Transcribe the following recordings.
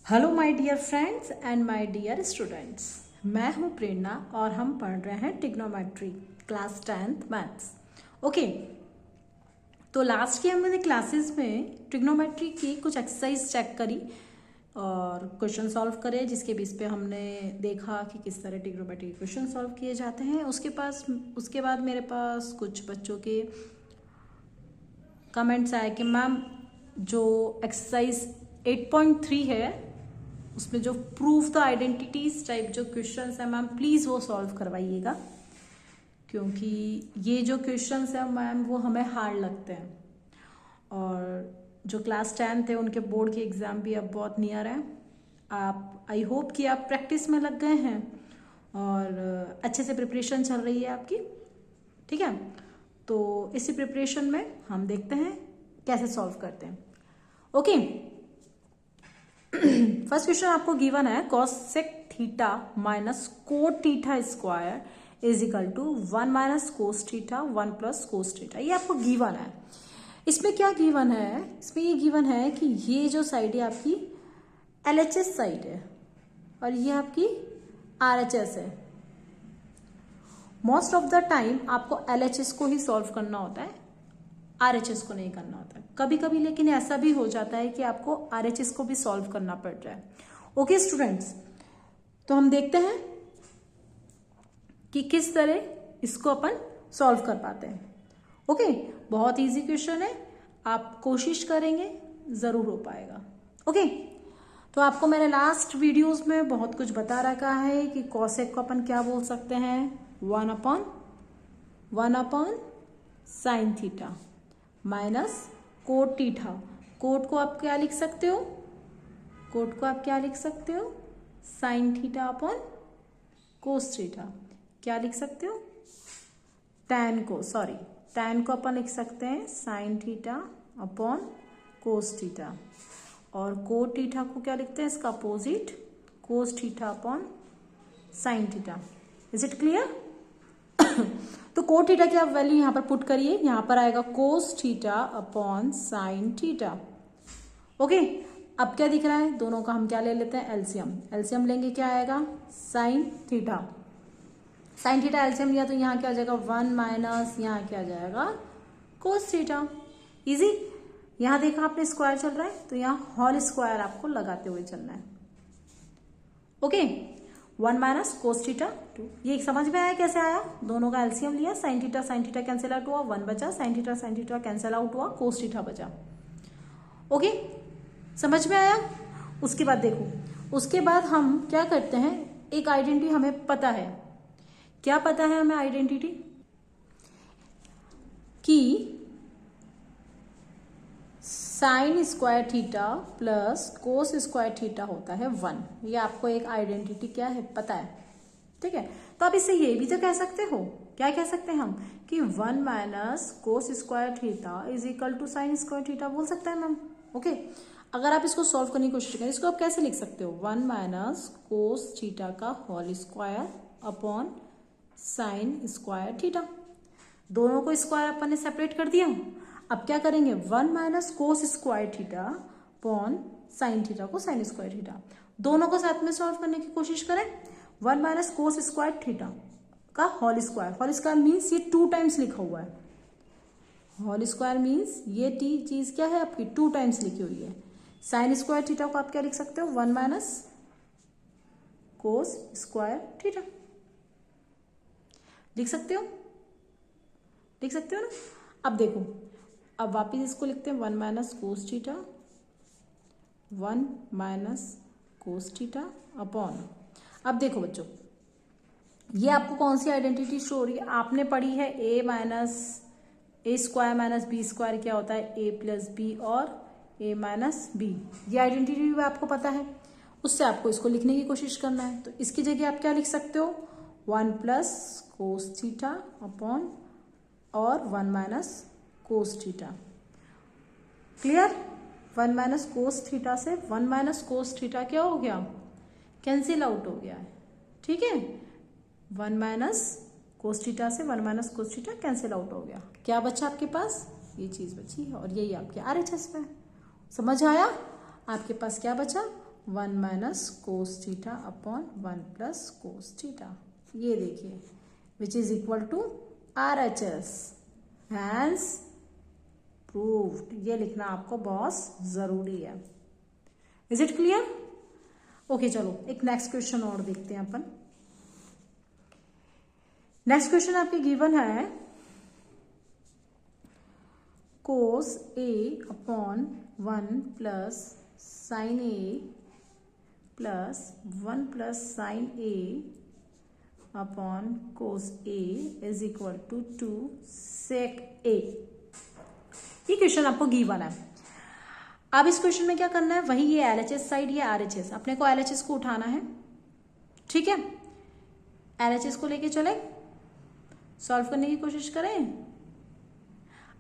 Hello my dear friends and my dear students, मैं हूं प्रेरणा और हम पढ़ रहे हैं trigonometry class 10th maths. Okay, तो लास्ट की हमने क्लासेस में ट्रिग्नोमेट्री की कुछ एक्सरसाइज चेक करी और क्वेश्चन सॉल्व करे, जिसके बेस पे हमने देखा कि किस तरह ट्रिग्नोमेट्री के क्वेश्चन सॉल्व किए जाते हैं। उसके बाद मेरे पास कुछ बच्चों के कमेंट्स आए कि मैम जो एक्सरसाइज 8.3 है उसमें जो प्रूफ द आइडेंटिटीज टाइप जो क्वेश्चंस है मैम प्लीज़ वो सॉल्व करवाइएगा, क्योंकि ये जो क्वेश्चंस है मैम वो हमें हार्ड लगते हैं और जो क्लास 10th है उनके बोर्ड के एग्ज़ाम भी अब बहुत नियर है। आप आई होप कि आप प्रैक्टिस में लग गए हैं और अच्छे से प्रिपरेशन चल रही है आपकी। ठीक है, तो इसी प्रिपरेशन में हम देखते हैं कैसे सॉल्व करते हैं। ओके, फर्स्ट क्वेश्चन आपको गिवन है cos sec theta minus cot theta square is equal to 1 minus cos theta 1 plus cos theta. ये आपको गिवन है। इसमें क्या गिवन है? इसमें ये गिवन है कि ये जो साइड है आपकी LHS साइड है और ये आपकी RHS है। मोस्ट ऑफ द टाइम आपको LHS को ही सॉल्व करना होता है, RHS को नहीं करना होता है। कभी कभी लेकिन ऐसा भी हो जाता है कि आपको RHS को भी सॉल्व करना पड़ रहा है। ओके स्टूडेंट्स, तो हम देखते हैं कि किस तरह इसको अपन सॉल्व कर पाते हैं। ओके, बहुत इजी क्वेश्चन है, आप कोशिश करेंगे जरूर हो पाएगा। ओके, तो आपको मैंने लास्ट वीडियोस में बहुत कुछ बता रखा है कि कॉसेक को अपन क्या बोल सकते हैं, 1 upon sine theta minus cot theta. Cot को आप क्या लिख सकते हो? कोट को आप क्या लिख सकते हो? Sine theta upon cos theta. क्या लिख सकते हो? टैन को अपन लिख सकते हैं sign theta upon cos theta, और कोट थीटा को क्या लिखते हैं? इसका opposite cos theta upon sine theta. Is it clear? तो कोट थीटा की आप वैल्यू यहां पर पुट करिए, यहां पर आएगा कोस theta upon sine theta. Okay, अब क्या दिख रहा है? दोनों का हम क्या ले लेते हैं? एलसीएम लेंगे, क्या आएगा? साइन थीटा एलसीएम लिया तो यहाँ क्या आ जाएगा? 1 माइनस यहाँ क्या आ जाएगा? Cos theta. इजी। यहां देखा आपने स्क्वायर चल रहा है तो यहाँ होल स्क्वायर आपको लगाते हुए चलना है। Okay, 1 minus cos theta 2। ये समझ में आया कैसे आया? दोनों का एलसीएम लिया, साइन थीटा कैंसिल आउट हुआ, 1 बचा, साइन थीटा कैंसिल आउट हुआ, कोस थीटा बचा। ओके, समझ में आया? उसके बाद देखो, उसके बाद हम क्या करते हैं, एक आइडेंटिटी हमें पता है। क्या पता है हमें? आइडेंटिटी कि sign square theta plus cos square theta होता है 1। ये आपको एक आइडेंटिटी क्या है? पता है। ठीक है, तो आप इससे ये भी तो कह सकते हो, क्या कह सकते हैं हम कि 1 minus cos square theta is equal to sine square theta बोल सकते हैं मैम। ओके, अगर आप इसको सॉल्व करने की कोशिश करें, इसको आप कैसे लिख सकते हो? 1 माइनस कोस थीटा का whole square upon sine square theta. दोनों को स्क्वायर अपन ने सेपरेट कर दिया। अब क्या करेंगे? 1 minus cos square theta upon sine theta को साइन स्क्वायर थीटा। दोनों को साथ में सॉल्व करने की कोशिश करें। 1 माइनस कोस स्क्वायर थीटा का होल स्क्वायर मीन्स ये 2 टाइम्स लिखा हुआ है। होल स्क्वायर मीन्स ये चीज क्या है आपकी? 2 टाइम्स लिखी हुई है। साइन स्क्वायर थीटा को आप क्या लिख सकते हो? 1 माइनस कोस स्क्वायर थीटा लिख सकते हो ना? अब देखो, अब वापिस इसको लिखते हैं 1 minus cos theta, 1 minus cos theta upon. अब देखो बच्चों, ये आपको कौन सी आइडेंटिटी शो हो रही है? आपने पढ़ी है ए स्क्वायर माइनस बी स्क्वायर क्या होता है? ए प्लस बी और ए माइनस बी। ये आइडेंटिटी भी आपको पता है, उससे आपको इसको लिखने की कोशिश करना है। तो इसकी जगह आप क्या लिख सकते हो? 1 प्लस कोस थीटा अपॉन और 1 minus cos theta. Clear? 1 minus cos theta से 1 माइनस कोस थीटा क्या हो गया? कैंसिल आउट हो गया है। ठीक है, 1 माइनस कोस थीटा से 1 minus cos theta cancel out हो गया। क्या बचा आपके पास? ये चीज बची है और यही आपके RHS में। समझ आया? आपके पास क्या बचा? 1 minus cos theta upon 1 plus cos theta. ये देखिए which is equal to RHS, hence proved. ये लिखना आपको बहुत जरूरी है। Is it clear? ओके चलो एक नेक्स्ट क्वेश्चन और देखते हैं अपन। नेक्स्ट क्वेश्चन आपके गिवन है cos A upon 1 plus sine A plus 1 plus sine A upon cos A is equal to 2 sec A। ये क्वेश्चन आपको गिवन है। अब इस क्वेश्चन में क्या करना है, वही ये LHS साइड, ये RHS, अपने को LHS को उठाना है। ठीक है, LHS को लेके चले, सॉल्व करने की कोशिश करें।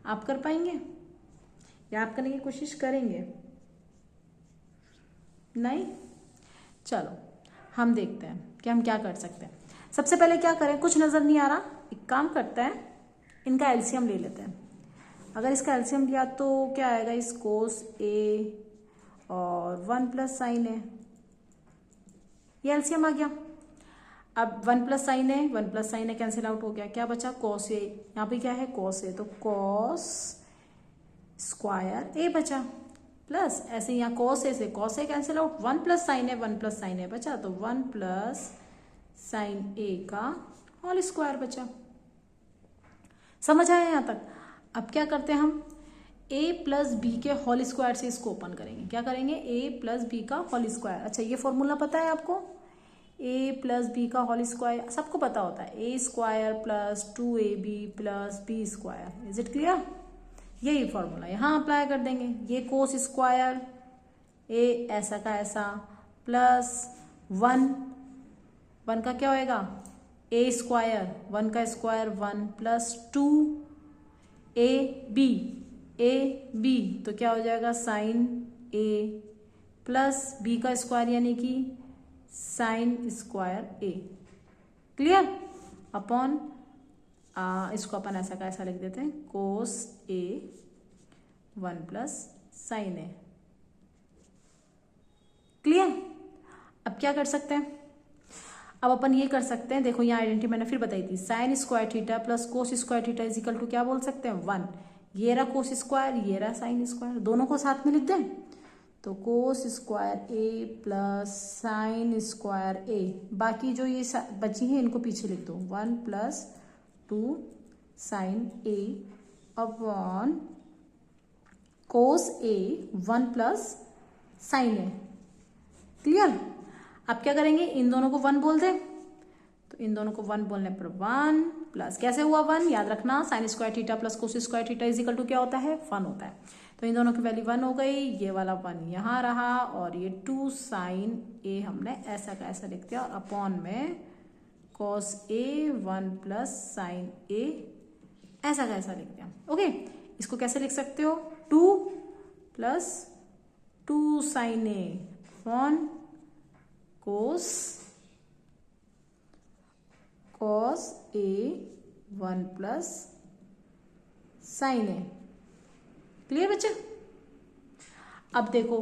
आप कर पाएंगे या आप करने की कोशिश करेंगे? नहीं, चलो हम देखते हैं कि हम क्या कर सकते हैं। सबसे पहले क्या करें, कुछ नजर नहीं आ रहा, एक काम करते हैं, इनका एलसीएम ले लेते हैं। अगर इसका एलसीएम लिया तो क्या आएगा, इस कोस A और 1 प्लस साइन A, ये एलसीएम आ गया। अब 1 plus sine A 1 plus sine A cancel out हो गया, क्या बचा कोस A, यहाँ पे क्या है कोस A, तो कोस स्क्वायर A बचा, प्लस ऐसे यहाँ कोस A से कोस A cancel out, 1 plus sine A 1 plus sine A बचा, तो 1 प्लस साइन A का होल स्क्वायर बचा। समझ आया यहाँ तक? अब क्या करते हैं हम, A प्लस बी के होल स्क्वायर से इसको ओपन करेंगे। क्या करेंगे, A प्लस बी का होल स्क्वायर। अच्छा ये फॉर्मूला पता है आपको, A प्लस बी का होल स्क्वायर सबको पता होता है, A square plus 2AB plus b square. Is it clear? यही फॉर्मूला यहाँ अप्लाई कर देंगे। ये कोस स्क्वायर A ऐसा का ऐसा प्लस 1 का क्या होएगा, A स्क्वायर 1 का स्क्वायर 1 प्लस 2AB तो क्या हो जाएगा साइन A प्लस B का स्क्वायर यानी कि sine square A। Clear? Upon इसको अपन ऐसा का ऐसा लिख देते हैं, कोस A 1 plus sine A। Clear? अब क्या कर सकते हैं, अब अपन ये कर सकते हैं, देखो यहाँ आइडेंटिटी मैंने फिर बताई थी, sine square theta plus cos square theta is equal to क्या बोल सकते हैं 1। ये रहा कोस स्क्वायर, ये रहा साइन स्क्वायर, दोनों को साथ में लिख दें तो cos square A plus sine square A। बाकी जो ये बची हैं इनको पीछे लिख दो, 1 plus 2 sine A upon cos A 1 plus sine A। Clear? अब क्या करेंगे, इन दोनों को 1 बोल दें, तो इन दोनों को 1 बोलने पर 1 प्लस कैसे हुआ 1, याद रखना sine square theta plus cos square theta is equal to क्या होता है 1 होता है। तो इन दोनों की वैल्यू 1 हो गई, ये वाला 1 यहाँ रहा और ये 2 साइन A हमने ऐसा का ऐसा लिख दिया और अपॉन में cos A 1 plus sine A ऐसा का ऐसा लिख दिया। ओके, इसको कैसे लिख सकते हो, 2 plus 2 sine A upon cos A 1 plus sine A। Clear बच्चे? अब देखो,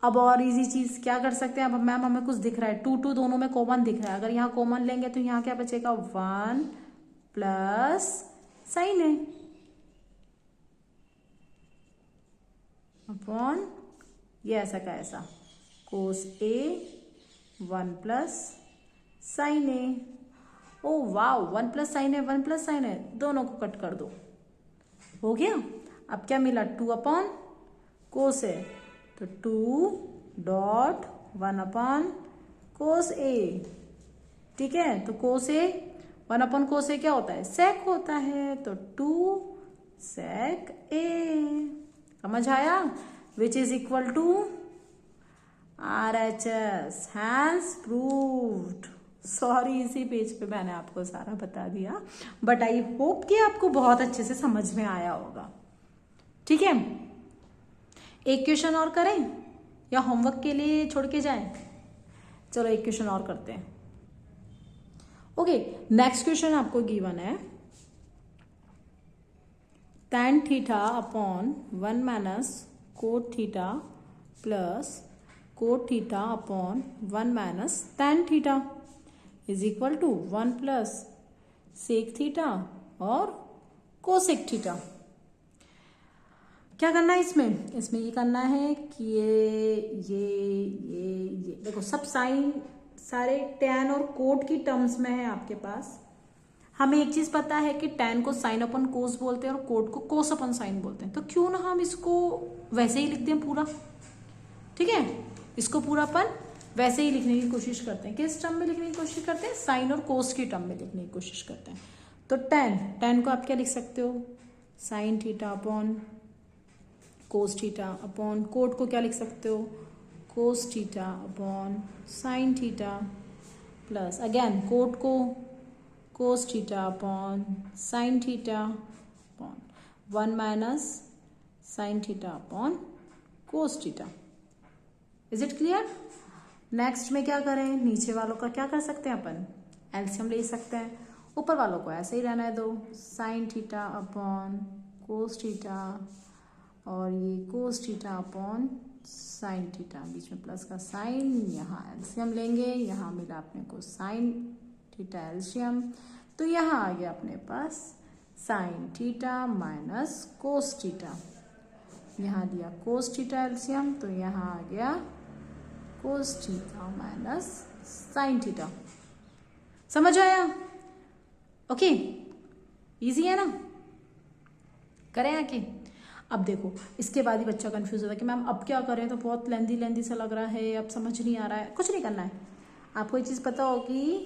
अब और इजी चीज क्या कर सकते हैं, अब मैम हमें कुछ दिख रहा है 2 दोनों में कॉमन दिख रहा है, अगर यहाँ कॉमन लेंगे तो यहाँ क्या बचेगा 1 प्लस साइन A अपॉन ये ऐसा का ऐसा कोस A 1 plus sine A। Oh wow, 1 plus sine A 1 plus sine A, दोनों को कट कर दो, हो गया। अब क्या मिला 2 अपॉन कोस A, तो 2 डॉट 1 अपॉन कोस A। ठीक है, तो कोस A 1 अपॉन कोस A क्या होता है, सेक होता है, तो 2 सेक A। समझ आया? Which is equal to RHS, hence proved. Sorry, इसी पेज पे मैंने आपको सारा बता दिया, बट आई होप कि आपको बहुत अच्छे से समझ में आया होगा। ठीक है, एक क्वेश्चन और करें या होमवर्क के लिए छोड़ के जाएं? चलो एक क्वेश्चन और करते हैं। ओके, नेक्स्ट क्वेश्चन आपको गिवन है tan theta upon 1 minus cot theta plus cot theta upon 1 minus tan theta is equal to 1 plus sec theta और कोसेक थीटा। क्या करना है इसमें? इसमें ये करना है कि ये देखो सब साइन सारे tan और कोट की टर्म्स में है आपके पास। हमें एक चीज पता है कि tan को साइन अपन कोस बोलते हैं और कोट को कोस अपन साइन बोलते हैं, तो क्यों ना हम इसको वैसे ही लिख दें पूरा। ठीक है, इसको पूरा अपन वैसे ही लिखने की कोशिश करते हैं। किस टर्म में लिखने की कोशिश करते हैं? साइन और कोस की टर्म में लिखने की कोशिश करते हैं। तो tan को आप क्या लिख सकते हो? Sine theta upon cos theta upon cot को क्या लिख सकते हो? Cos theta upon sine theta plus again cot को cos theta upon sine theta upon 1 minus sine theta upon cos theta. Is it clear? Next में क्या करें? नीचे वालों का क्या कर सकते हैं अपन? एलसीएम ले सकते हैं। ऊपर वालों को ऐसे ही रहना है दो, sine theta upon cos theta और ये cos theta upon sine theta, बीच में प्लस का साइन, यहाँ एलसीएम लेंगे, यहाँ मिला अपने को साइन थीटा एलसीएम, तो यहाँ आ गया अपने पास sine theta minus cos theta. यहाँ दिया कोस थीटा एलसीएम, तो यहाँ आ गया cos theta minus sine theta. समझ आया? ओके, इजी है ना? करें आके? अब देखो इसके बाद ही बच्चा कंफ्यूज होता है कि मैम अब क्या करें, तो बहुत लेंदी सा लग रहा है, अब समझ नहीं आ रहा है। कुछ नहीं करना है, आपको एक चीज पता होगी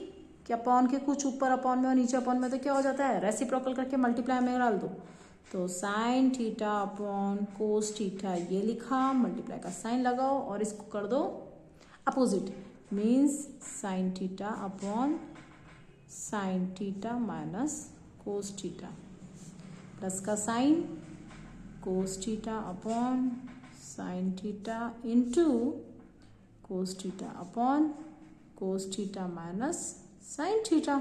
कि अपॉन के कुछ ऊपर अपॉन में और नीचे अपॉन में तो क्या हो जाता है, रेसिप्रोकल करके मल्टीप्लाई में डाल दो। तो sign theta upon cos theta ये लिखा, मल्टीप्लाई का साइन लगाओ और इसको कर दो opposite, means sine theta upon sine theta minus cos theta plus का sine cos theta upon sine theta into cos theta upon cos theta minus sine theta.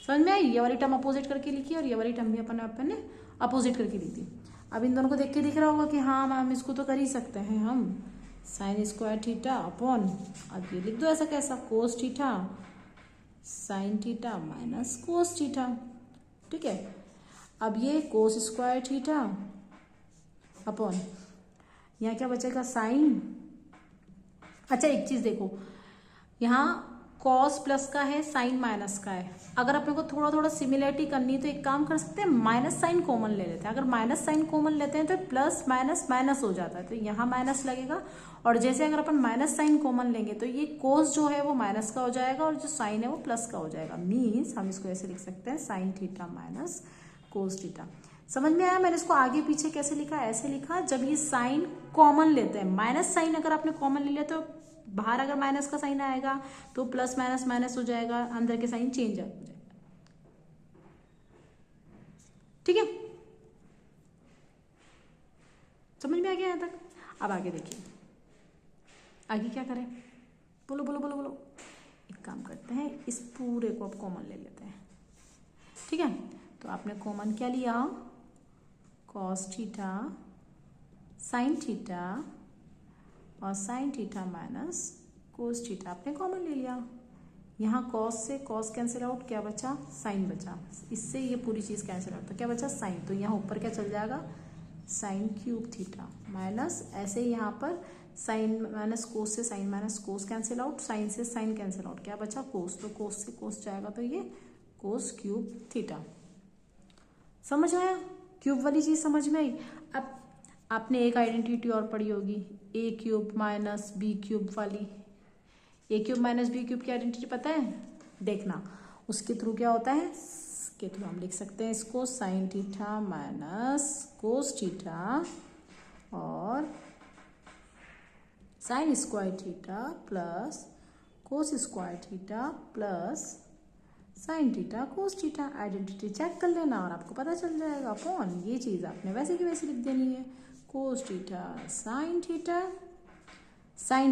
समझ में आई? ये वाली टर्म अपोजिट करके लिखी और ये वाली टर्म भी अपन ने अपोजिट करके ली थी। अब इन दोनों को देख के दिख रहा होगा कि हाँ मैम इसको तो कर ही सकते हैं हम, साइन स्क्वायर थीटा अपॉन, अब ये लिख दो ऐसा कैसा, cos theta sine theta minus cos theta. ठीक है, अब ये कोस स्क्वायर थीटा अपॉन यहाँ क्या बचेगा, साइन। अच्छा एक चीज देखो, यहाँ कॉस प्लस का है, साइन माइनस का है। अगर अपने को थोड़ा थोड़ा सिमिलरिटी करनी है तो एक काम कर सकते हैं, माइनस साइन कॉमन ले लेते हैं। अगर माइनस साइन कॉमन लेते हैं तो प्लस माइनस माइनस हो जाता है, तो यहाँ माइनस लगेगा। और जैसे अगर अपन माइनस साइन कॉमन लेंगे तो ये कोस जो है वो माइनस का हो जाएगा और जो साइन है वो प्लस का हो जाएगा। मीन्स हम इसको ऐसे लिख सकते हैं, sign theta minus cos theta. समझ में आया? मैंने इसको आगे पीछे कैसे लिखा? ऐसे लिखा, जब ये साइन कॉमन लेते हैं, माइनस साइन अगर आपने कॉमन ले लिया तो बाहर अगर माइनस का साइन आएगा तो प्लस माइनस माइनस हो जाएगा, अंदर के साइन चेंज हो जाएगा। ठीक है, समझ में आ गया यहां तक? अब आगे देखिए, आगे क्या करें? बोलो बोलो बोलो बोलो। एक काम करते हैं, इस पूरे को अब कॉमन ले लेते हैं। ठीक है, तो आपने कॉमन क्या लिया, कॉस थीटा साइन थीटा और sign theta minus cos theta आपने कॉमन ले लिया। यहाँ कॉस से कॉस कैंसिल आउट, क्या बचा, साइन बचा। इससे ये पूरी चीज कैंसिल आउट, तो क्या बचा, साइन। तो यहाँ ऊपर क्या चल जाएगा, साइन क्यूब थीटा माइनस, ऐसे ही यहाँ पर साइन माइनस कोस से sine minus cos cancel out, sine से साइन कैंसिल आउट, क्या बचा, कोस। तो कोस से कोस जाएगा तो ये कोस क्यूब थीटा। समझ आया? क्यूब वाली चीज समझ में आई? अब आपने एक आइडेंटिटी और पढ़ी होगी, ए क्यूब माइनस बी क्यूब वाली। ए क्यूब माइनस बी क्यूब की आइडेंटिटी पता है? देखना उसके थ्रू क्या होता है, इसके थ्रू हम लिख सकते हैं इसको sine theta minus cos theta और sine square theta plus cos square theta plus sine theta cos theta. Identity check कर लेना और आपको पता चल जाएगा। अपॉन ये चीज आपने वैसे की वैसे लिख देनी है, cos theta sine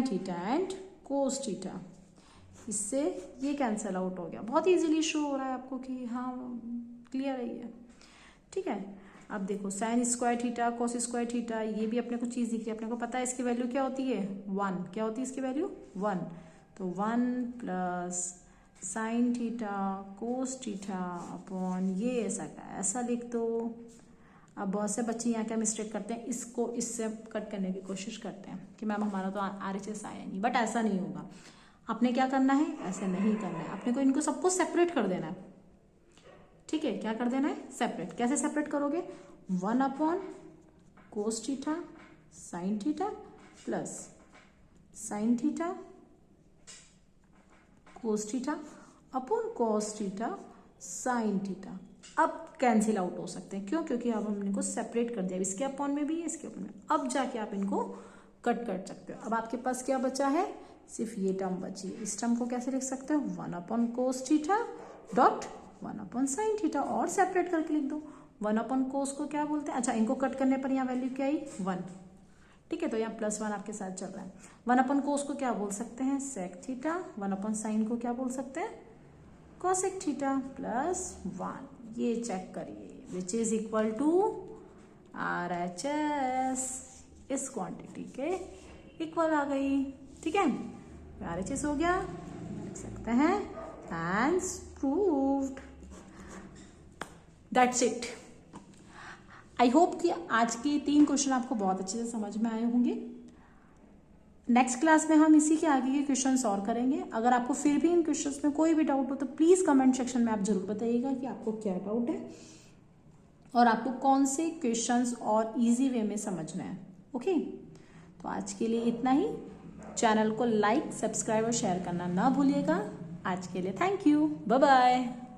theta and cos theta. इससे ये कैंसिल आउट हो गया। बहुत इजीली शो हो रहा है आपको कि हाँ क्लियर है ये। ठीक है, अब देखो sign square theta cos square theta, ये भी अपने को चीज़ दिख रही है, अपने को पता है इसकी वैल्यू क्या होती है 1, क्या होती है इसकी वैल्यू 1, तो 1 plus sine theta cos theta upon ये ऐसा का ऐसा लिख दो। अब बहुत से बच्चे यहाँ क्या मिस्टेक करते हैं, इसको इससे कट करने की कोशिश करते हैं कि मैम हमारा तो RHS आया नहीं, बट ऐसा नहीं होगा। आपने क्या करना है, ऐसे नहीं करना है, अपने को इनको सबको सेपरेट कर देना है। ठीक है, क्या कर देना है, सेपरेट। कैसे सेपरेट करोगे, 1 upon cos theta sine theta plus sine theta cos theta upon cos theta sine theta. अब कैंसिल आउट हो सकते हैं, क्यों, क्योंकि अब हमने इनको सेपरेट कर दिया, इसके अपॉन में भी इसके अपॉन में। अब जाके आप इनको कट कर सकते हो। अब आपके पास क्या बचा है, सिर्फ ये टर्म बची है। इस टर्म को कैसे लिख सकते हो, 1 upon cos theta dot 1 upon sine theta, और सेपरेट करके लिख दो। 1 अपॉन कोस को क्या बोलते हैं, अच्छा इनको कट करने पर यहाँ वैल्यू क्या आई 1, ठीक है, तो यहाँ +1 आपके साथ चल रहा है। 1 अपॉन कोस को क्या बोल सकते हैं, सेक थीटा। 1 अपॉन साइन को क्या बोल सकते हैं, कॉसेक थीटा +1। ये चेक करिए, which is equal to RHS, इस क्वांटिटी के इक्वल आ गई। ठीक है, RHS हो गया, लिख सकते हैं and proved. That's it. I hope कि आज के 3 क्वेश्चन आपको बहुत अच्छे से समझ में आए होंगे। नेक्स्ट क्लास में हम इसी के आगे के क्वेश्चन सॉल्व करेंगे। अगर आपको फिर भी इन क्वेश्चंस में कोई भी डाउट हो तो प्लीज़ कमेंट सेक्शन में आप जरूर बताइएगा कि आपको क्या डाउट है और आपको कौन से क्वेश्चंस और इजी वे में समझना है। ओके, तो आज के लिए इतना ही। चैनल को लाइक, सब्सक्राइब और शेयर करना ना भूलिएगा। आज के लिए थैंक यू, बाय बाय।